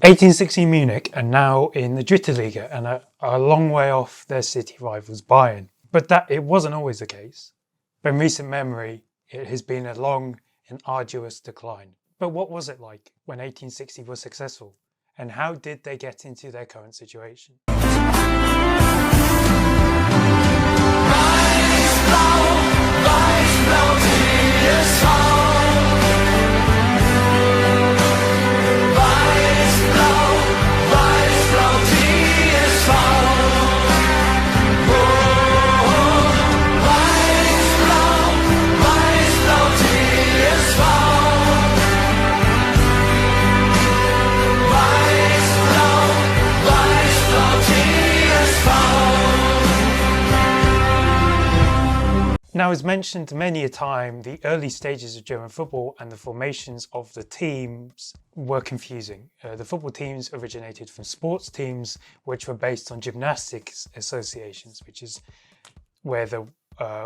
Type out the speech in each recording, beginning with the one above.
1860 Munich are now in the Dritte Liga and are a long way off their city rivals Bayern. But it wasn't always the case. In recent memory, it has been a long and arduous decline. But what was it like when 1860 was successful? And how did they get into their current situation? Now, as mentioned many a time, the early stages of German football and the formations of the teams were confusing. The football teams originated from sports teams, which were based on gymnastics associations, which is where the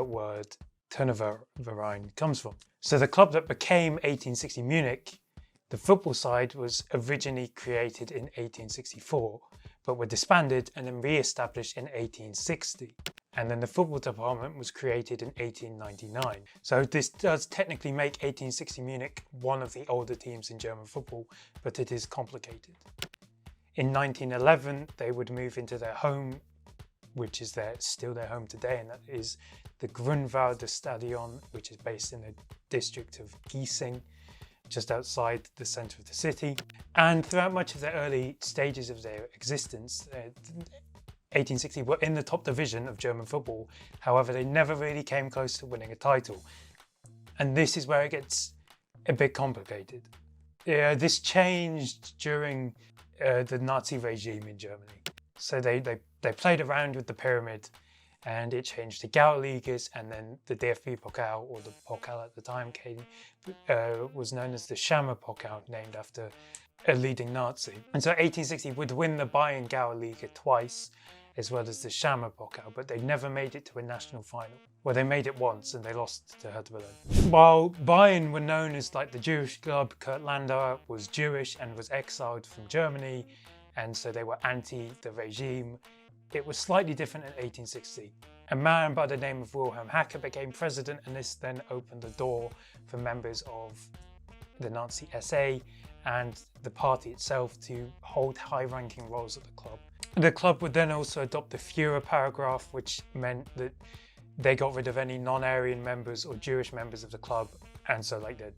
word Turnerverein comes from. So the club that became 1860 Munich, the football side, was originally created in 1864, but were disbanded and then re-established in 1860. And then the football department was created in 1899. So this does technically make 1860 Munich one of the older teams in German football, but it is complicated. In 1911, they would move into their home, which is still their home today, and that is the Grunwalder Stadion, which is based in the district of Giesing, just outside the centre of the city. And throughout much of the early stages of their existence, 1860 were in the top division of German football. However, they never really came close to winning a title. And this is where it gets a bit complicated. This changed during the Nazi regime in Germany. So they played around with the pyramid, and it changed to Gauligas, and then the DFB Pokal, or the Pokal at the time, was known as the Schammer Pokal, named after a leading Nazi. And so 1860 would win the Bayern Gauliga twice, as well as the Schammer Pokal, but they never made it to a national final. Well, they made it once and they lost to Hertha Berlin. While Bayern were known as like the Jewish club, Kurt Landauer was Jewish and was exiled from Germany, and so they were anti the regime. It was slightly different in 1860. A man by the name of Wilhelm Hacker became president, and this then opened the door for members of the Nazi SA and the party itself to hold high-ranking roles at the club. The club would then also adopt the Führer paragraph, which meant that they got rid of any non-Aryan members or Jewish members of the club, and so like the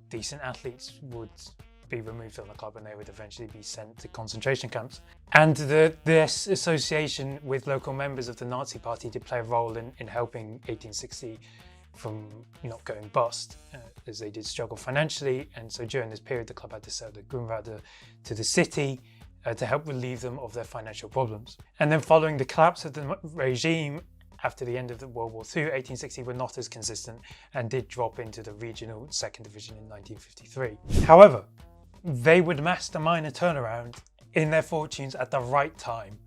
decent athletes would be removed from the club and they would eventually be sent to concentration camps. And this association with local members of the Nazi party did play a role in helping 1860 from not going bust, as they did struggle financially. And so during this period, the club had to sell the Grunwalder to the city to help relieve them of their financial problems. And then following the collapse of the regime after the end of the World War II, 1860 were not as consistent and did drop into the regional second division in 1953. However, they would master a minor turnaround in their fortunes at the right time.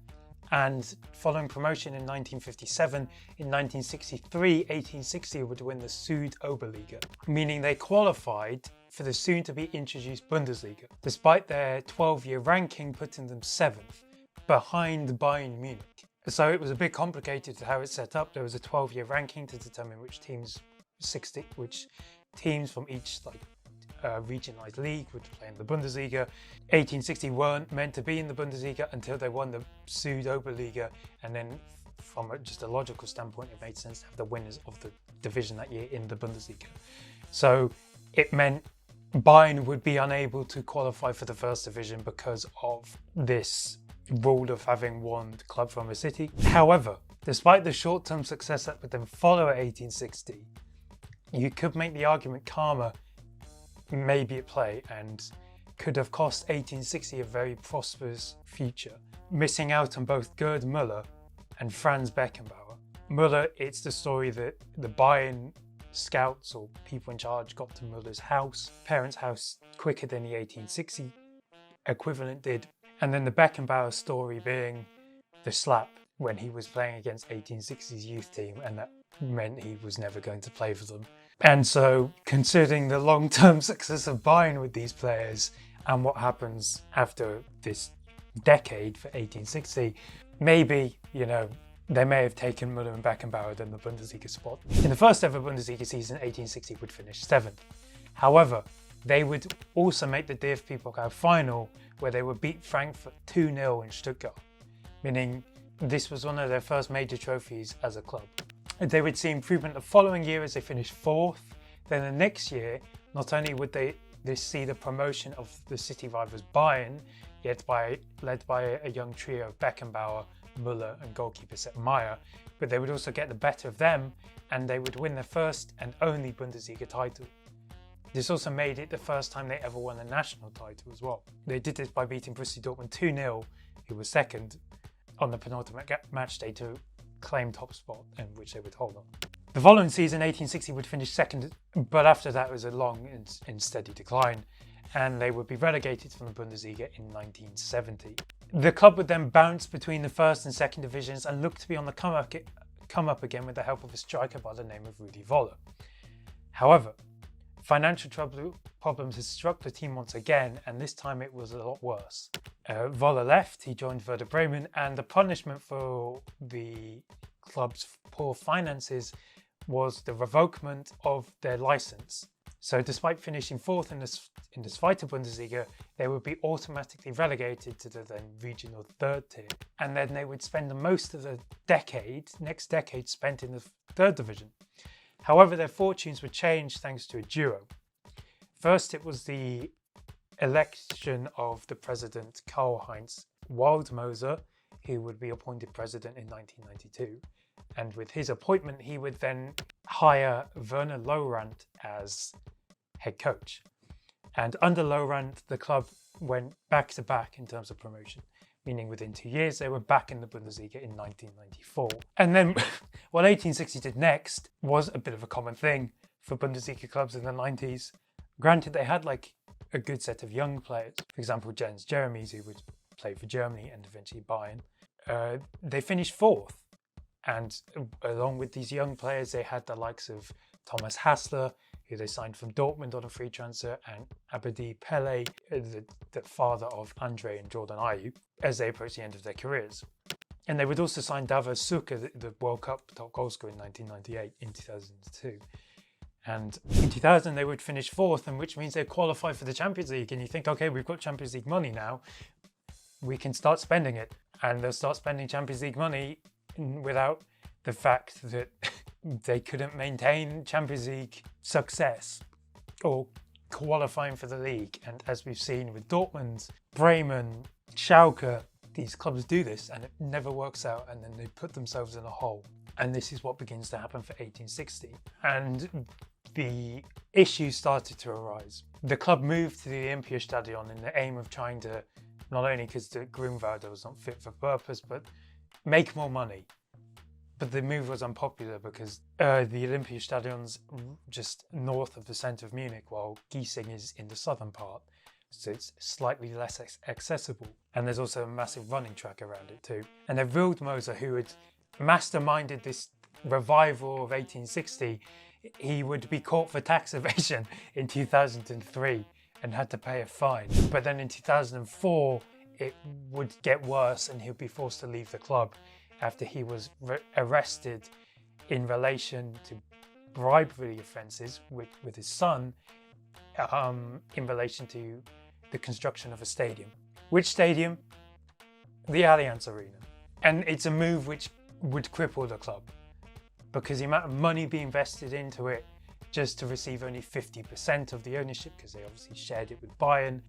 And following promotion in 1957, in 1963, 1860 would win the Südoberliga, meaning they qualified for the soon-to-be introduced Bundesliga, despite their 12-year ranking putting them 7th, behind Bayern Munich. So it was a bit complicated how it's set up. There was a 12-year ranking to determine which teams from each regionalised league would play in the Bundesliga. 1860 weren't meant to be in the Bundesliga until they won the Südoberliga, and then from just a logical standpoint, it made sense to have the winners of the division that year in the Bundesliga. So it meant Bayern would be unable to qualify for the first division because of this rule of having one club from a city. However, despite the short-term success that would then follow at 1860, you could make the argument karma may be at play and could have cost 1860 a very prosperous future, missing out on both Gerd Müller and Franz Beckenbauer. Müller, it's the story that the Bayern scouts or people in charge got to Müller's parents' house, quicker than the 1860 equivalent did. And then the Beckenbauer story being the slap when he was playing against 1860's youth team, and that meant he was never going to play for them. And so, considering the long-term success of Bayern with these players, and what happens after this decade for 1860, maybe, they may have taken Müller and Beckenbauer than the Bundesliga spot. In the first ever Bundesliga season, 1860 would finish 7th. However, they would also make the DFB Pokal final, where they would beat Frankfurt 2-0 in Stuttgart, meaning this was one of their first major trophies as a club. They would see improvement the following year as they finished 4th. Then the next year, not only would they see the promotion of the city rivals Bayern, led by a young trio of Beckenbauer, Müller and goalkeeper Sepp Maier, but they would also get the better of them, and they would win their first and only Bundesliga title. This also made it the first time they ever won a national title as well. They did this by beating Borussia Dortmund 2-0, who was second, on the penultimate match day to claim top spot, in which they would hold on. The following season, 1860 would finish second, but after that was a long and steady decline, and they would be relegated from the Bundesliga in 1970. The club would then bounce between the first and second divisions and look to be on the come up again with the help of a striker by the name of Rudi Völler. However, financial problems had struck the team once again, and this time it was a lot worse. Völler left, he joined Werder Bremen, and the punishment for the club's poor finances was the revokement of their license. So despite finishing 4th in the Zweite Bundesliga, they would be automatically relegated to the then regional 3rd tier. And then they would spend the most of the next decade spent in the 3rd division. However, their fortunes would change thanks to a duo. First, it was the election of the president Karl-Heinz Waldmoser, who would be appointed president in 1992. And with his appointment, he would then hire Werner Lorand as head coach. And under Lorand, the club went back to back in terms of promotion, meaning within 2 years, they were back in the Bundesliga in 1994. And then what 1860 did next was a bit of a common thing for Bundesliga clubs in the 90s. Granted, they had a good set of young players, for example, Jens Jeremies, who would play for Germany and eventually Bayern. They finished 4th. And along with these young players, they had the likes of Thomas Hassler, who they signed from Dortmund on a free transfer, and Abedi Pele, the father of Andre and Jordan Ayew, as they approached the end of their careers. And they would also sign Davor Suker, the World Cup top goalscorer in 1998, in 2002. And in 2000, they would finish 4th, and which means they qualify for the Champions League. And you think, okay, we've got Champions League money now, we can start spending it. And they'll start spending Champions League money without the fact that they couldn't maintain Champions League success or qualifying for the league. And as we've seen with Dortmund, Bremen, Schalke, these clubs do this and it never works out, and then they put themselves in a hole. And this is what begins to happen for 1860. And the issues started to arise. The club moved to the Olympiastadion in the aim of trying to, not only because the Grünwalder was not fit for purpose, but make more money. But the move was unpopular because the Olympiastadion's just north of the centre of Munich, while Giesing is in the southern part. So it's slightly less accessible. And there's also a massive running track around it too. And then Wildmoser, who had masterminded this revival of 1860, he would be caught for tax evasion in 2003 and had to pay a fine. But then in 2004, it would get worse and he'll be forced to leave the club after he was arrested in relation to bribery offences with his son in relation to the construction of a stadium. Which stadium? The Allianz Arena. And it's a move which would cripple the club because the amount of money being invested into it just to receive only 50% of the ownership, because they obviously shared it with Bayern.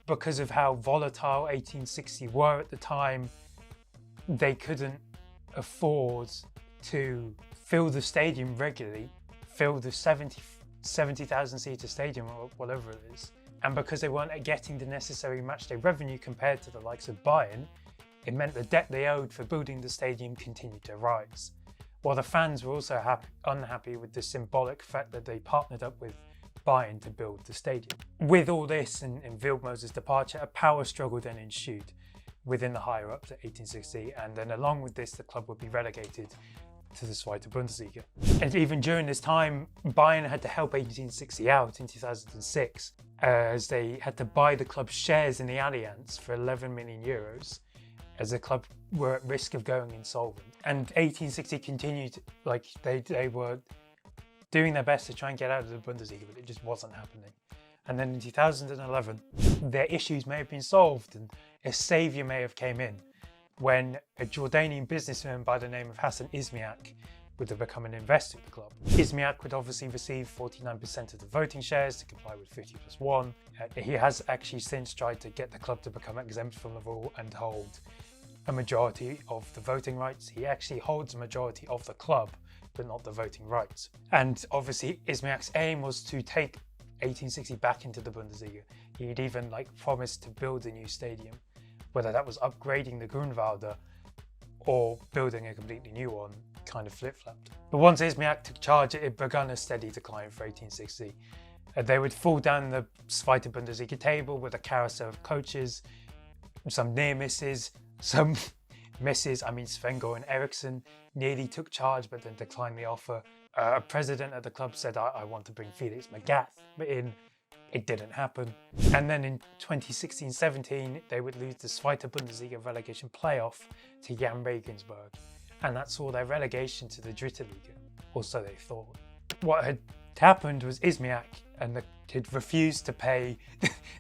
Because of how volatile 1860 were at the time, they couldn't afford to fill the stadium regularly, fill the 70,000 seater stadium or whatever it is. And because they weren't getting the necessary matchday revenue compared to the likes of Bayern, it meant the debt they owed for building the stadium continued to rise. While the fans were also unhappy with the symbolic fact that they partnered up with Bayern to build the stadium. With all this and Wildmoser's departure, a power struggle then ensued within the higher-ups at 1860, and then along with this, the club would be relegated to the Zweite Bundesliga. And even during this time, Bayern had to help 1860 out in 2006, as they had to buy the club's shares in the Allianz for 11 million euros, as the club were at risk of going insolvent. And 1860 continued, like they were doing their best to try and get out of the Bundesliga, but it just wasn't happening. And then in 2011, their issues may have been solved and a saviour may have came in, when a Jordanian businessman by the name of Hassan Ismiak would have become an investor in the club. Ismiak would obviously receive 49% of the voting shares to comply with 50+1. He has actually since tried to get the club to become exempt from the rule and hold a majority of the voting rights. He actually holds a majority of the club, but not the voting rights. And obviously Ismiak's aim was to take 1860 back into the Bundesliga. He'd even promised to build a new stadium, whether that was upgrading the Grunwalder or building a completely new one, kind of flip-flopped. But once Ismiak took charge, it began a steady decline for 1860. They would fall down the Zweite Bundesliga table with a carousel of coaches, some near misses, some misses. I mean, Sven-Göran Eriksson nearly took charge but then declined the offer. A president at the club said, I want to bring Felix Magath in. It didn't happen. And then in 2016-17, they would lose the Zweite Bundesliga relegation playoff to Jan Regensburg. And that saw their relegation to the Dritte Liga, or so they thought. What had happened was Ismiak had refused to pay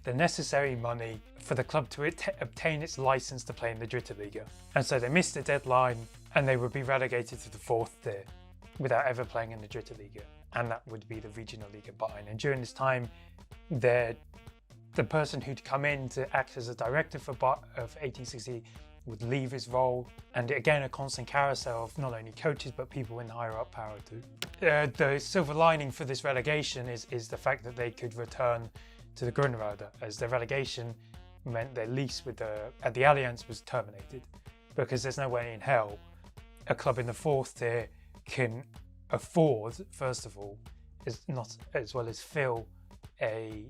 the necessary money for the club to obtain its license to play in the Dritte Liga. And so they missed the deadline and they would be relegated to the 4th tier without ever playing in the Dritte Liga. And that would be the Regional Liga Bayern. And during this time, the person who'd come in to act as a director of 1860 would leave his role, and again a constant carousel of not only coaches but people in higher up power too. The silver lining for this relegation is the fact that they could return to the Grunwalder, as the relegation meant their lease with the Allianz was terminated, because there's no way in hell a club in the 4th tier can afford, first of all, as well as fill a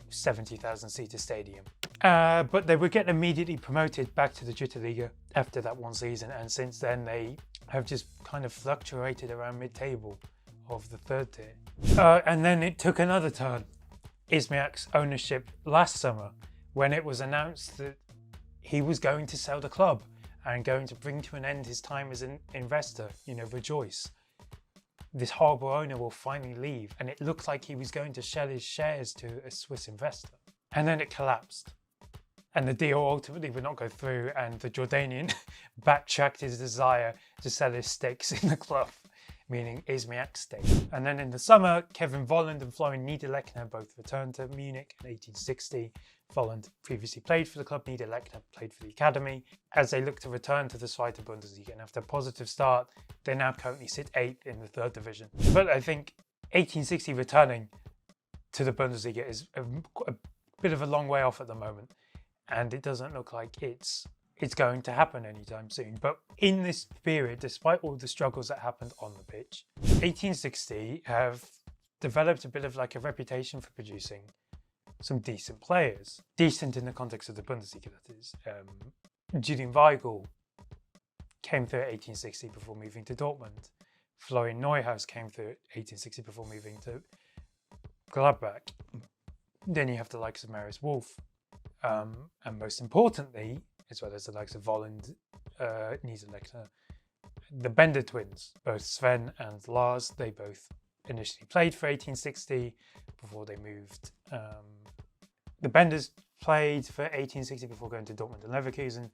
70,000 seater stadium. But they would get immediately promoted back to the Dritte Liga after that one season, and since then they have just kind of fluctuated around mid-table of the 3rd tier. And then it took another turn. Ismiak's ownership last summer, when it was announced that he was going to sell the club and going to bring to an end his time as an investor, rejoice. This horrible owner will finally leave, and it looked like he was going to sell his shares to a Swiss investor. And then it collapsed. And the deal ultimately would not go through, and the Jordanian backtracked his desire to sell his stakes in the club, meaning Ismiak's stake. And then in the summer, Kevin Volland and Florian Niederlechner both returned to Munich in 1860. Volland previously played for the club, Niederlechner played for the academy, as they look to return to the Zweite Bundesliga. And after a positive start, they now currently sit 8th in the 3rd division. But I think 1860 returning to the Bundesliga is a bit of a long way off at the moment, and it doesn't look like it's going to happen anytime soon. But in this period, despite all the struggles that happened on the pitch, 1860 have developed a bit of a reputation for producing some decent players. Decent in the context of the Bundesliga, that is. Julian Weigl came through at 1860 before moving to Dortmund. Florian Neuhaus came through at 1860 before moving to Gladbach. Then you have the likes of Marius Wolf. And most importantly, as well as the likes of Volland, Niederlechner, the Bender twins, both Sven and Lars, they both initially played for 1860 before they moved. The Benders played for 1860 before going to Dortmund and Leverkusen.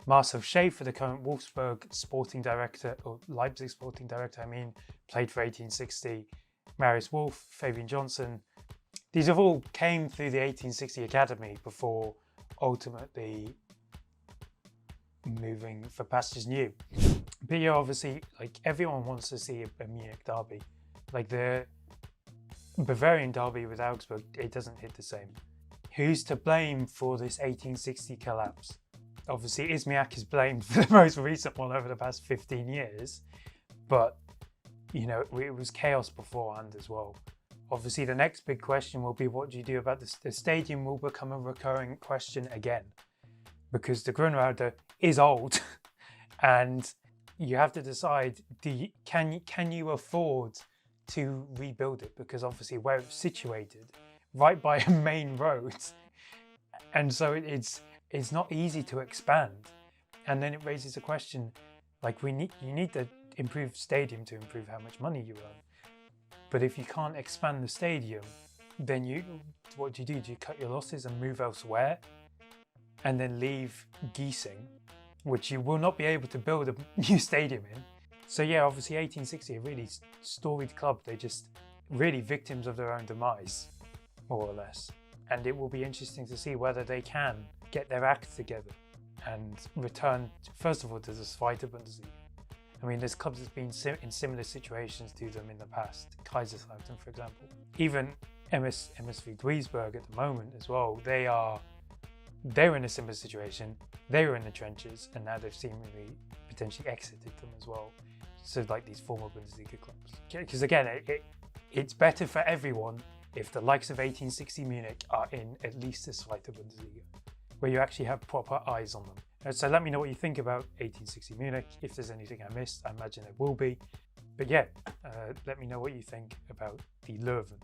Marcel Schaefer, the current Wolfsburg sporting director, or Leipzig sporting director, played for 1860. Marius Wolf, Fabian Johnson. These have all came through the 1860 academy before ultimately moving for pastures new. But yeah, obviously, everyone wants to see a Munich derby. The Bavarian derby with Augsburg, it doesn't hit the same. Who's to blame for this 1860 collapse? Obviously, Ismiak is blamed for the most recent one over the past 15 years, but it was chaos beforehand as well. Obviously, the next big question will be, what do you do about this? The stadium will become a recurring question again, because the Grunwalder is old and you have to decide, can you afford to rebuild it? Because obviously where it's situated, right by a main road, and so it's not easy to expand. And then it raises a question, like you need the improved stadium to improve how much money you earn. But if you can't expand the stadium, then what do? Do you cut your losses and move elsewhere, and then leave Giesing, which you will not be able to build a new stadium in? So yeah, obviously 1860, a really storied club. They're just really victims of their own demise, more or less. And it will be interesting to see whether they can get their act together and return, first of all, to the Zweite Bundesliga. I mean, there's clubs that's been in similar situations to them in the past. Kaiserslautern, for example. Even MSV Duisburg at the moment as well. They're in a similar situation. They were in the trenches, and now they've seemingly potentially exited them as well. So like these former Bundesliga clubs. Because again, it's better for everyone if the likes of 1860 Munich are in at least the Zweite Bundesliga, where you actually have proper eyes on them. So let me know what you think about 1860 Munich. If there's anything I missed, I imagine there will be. But yeah, let me know what you think about the Löwen.